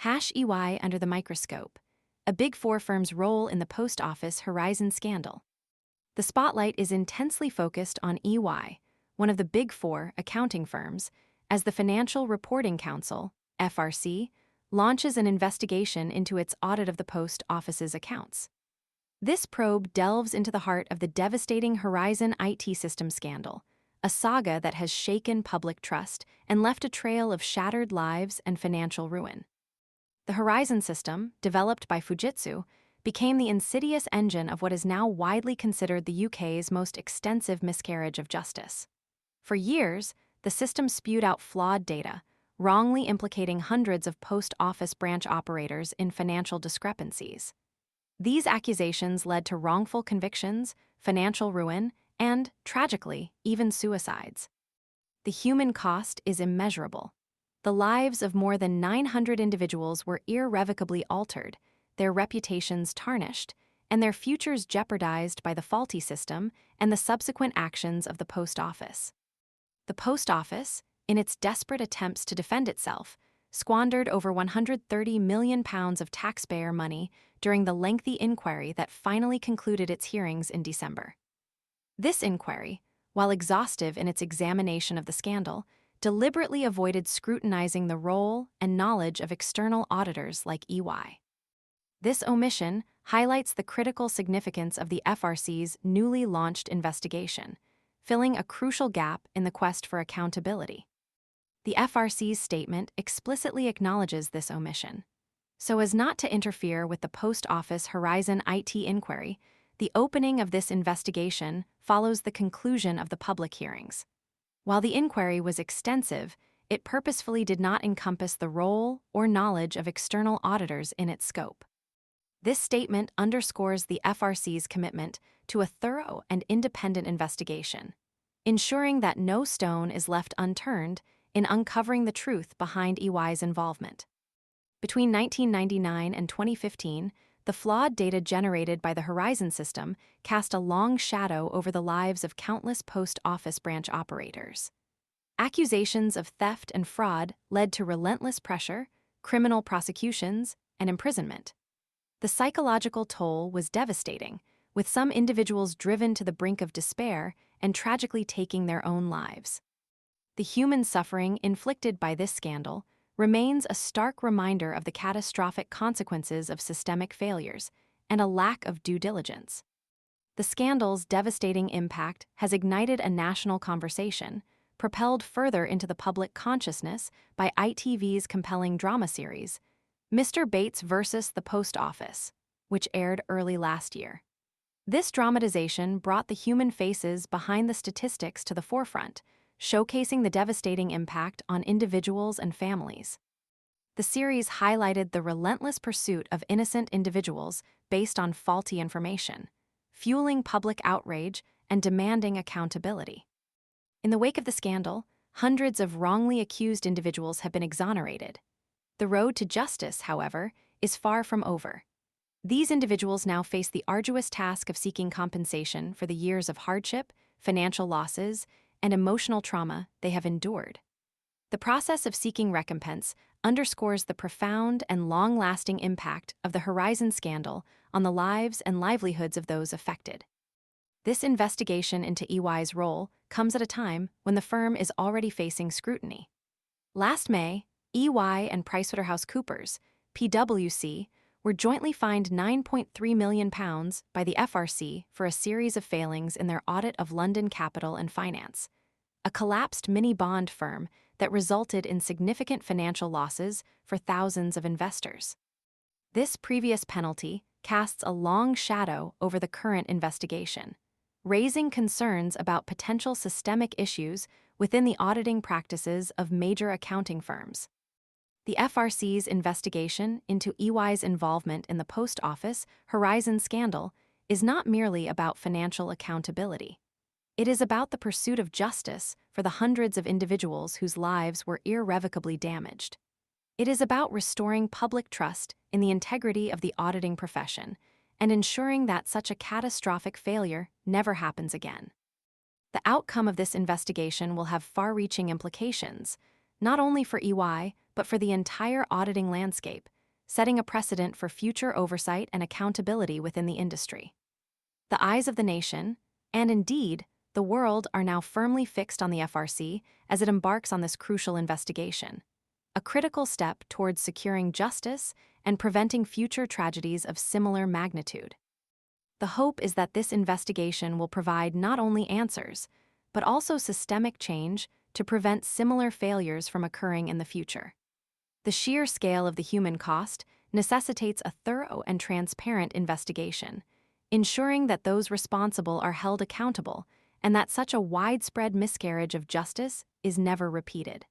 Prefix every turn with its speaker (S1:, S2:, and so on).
S1: EY under the microscope, a Big Four firm's role in the post office Horizon scandal. The spotlight is intensely focused on EY, one of the Big Four accounting firms, as the Financial Reporting Council, FRC, launches an investigation into its audit of the post office's accounts. This probe delves into the heart of the devastating Horizon IT system scandal, a saga that has shaken public trust and left a trail of shattered lives and financial ruin. The Horizon system, developed by Fujitsu, became the insidious engine of what is now widely considered the UK's most extensive miscarriage of justice. For years, the system spewed out flawed data, wrongly implicating hundreds of post office branch operators in financial discrepancies. These accusations led to wrongful convictions, financial ruin, and, tragically, even suicides. The human cost is immeasurable. The lives of more than 900 individuals were irrevocably altered, their reputations tarnished, and their futures jeopardized by the faulty system and the subsequent actions of the post office. The post office, in its desperate attempts to defend itself, squandered over £130 million of taxpayer money during the lengthy inquiry that finally concluded its hearings in December. This inquiry, while exhaustive in its examination of the scandal, deliberately avoided scrutinizing the role and knowledge of external auditors like EY. This omission highlights the critical significance of the FRC's newly launched investigation, filling a crucial gap in the quest for accountability. The FRC's statement explicitly acknowledges this omission. So as not to interfere with the post office Horizon IT inquiry, the opening of this investigation follows the conclusion of the public hearings. While the inquiry was extensive, it purposefully did not encompass the role or knowledge of external auditors in its scope. This statement underscores the FRC's commitment to a thorough and independent investigation, ensuring that no stone is left unturned in uncovering the truth behind EY's involvement. Between 1999 and 2015, the flawed data generated by the Horizon system cast a long shadow over the lives of countless post office branch operators. Accusations of theft and fraud led to relentless pressure, criminal prosecutions, and imprisonment. The psychological toll was devastating, with some individuals driven to the brink of despair and tragically taking their own lives. The human suffering inflicted by this scandal remains a stark reminder of the catastrophic consequences of systemic failures and a lack of due diligence. The scandal's devastating impact has ignited a national conversation, propelled further into the public consciousness by ITV's compelling drama series, Mr. Bates vs. the Post Office, which aired early last year. This dramatization brought the human faces behind the statistics to the forefront, showcasing the devastating impact on individuals and families. The series highlighted the relentless pursuit of innocent individuals based on faulty information, fueling public outrage and demanding accountability. In the wake of the scandal, hundreds of wrongly accused individuals have been exonerated. The road to justice, however, is far from over. These individuals now face the arduous task of seeking compensation for the years of hardship, financial losses, and emotional trauma they have endured. The process of seeking recompense underscores the profound and long-lasting impact of the Horizon scandal on the lives and livelihoods of those affected. This investigation into EY's role comes at a time when the firm is already facing scrutiny. Last May, EY and PricewaterhouseCoopers, PwC, were jointly fined £9.3 million by the FRC for a series of failings in their audit of London Capital and Finance, a collapsed mini-bond firm that resulted in significant financial losses for thousands of investors. This previous penalty casts a long shadow over the current investigation, raising concerns about potential systemic issues within the auditing practices of major accounting firms. The FRC's investigation into EY's involvement in the post office Horizon scandal is not merely about financial accountability. It is about the pursuit of justice for the hundreds of individuals whose lives were irrevocably damaged. It is about restoring public trust in the integrity of the auditing profession and ensuring that such a catastrophic failure never happens again. The outcome of this investigation will have far-reaching implications, not only for EY, but for the entire auditing landscape, setting a precedent for future oversight and accountability within the industry. The eyes of the nation, and indeed, the world, are now firmly fixed on the FRC as it embarks on this crucial investigation, a critical step towards securing justice and preventing future tragedies of similar magnitude. The hope is that this investigation will provide not only answers, but also systemic change to prevent similar failures from occurring in the future. The sheer scale of the human cost necessitates a thorough and transparent investigation, ensuring that those responsible are held accountable and that such a widespread miscarriage of justice is never repeated.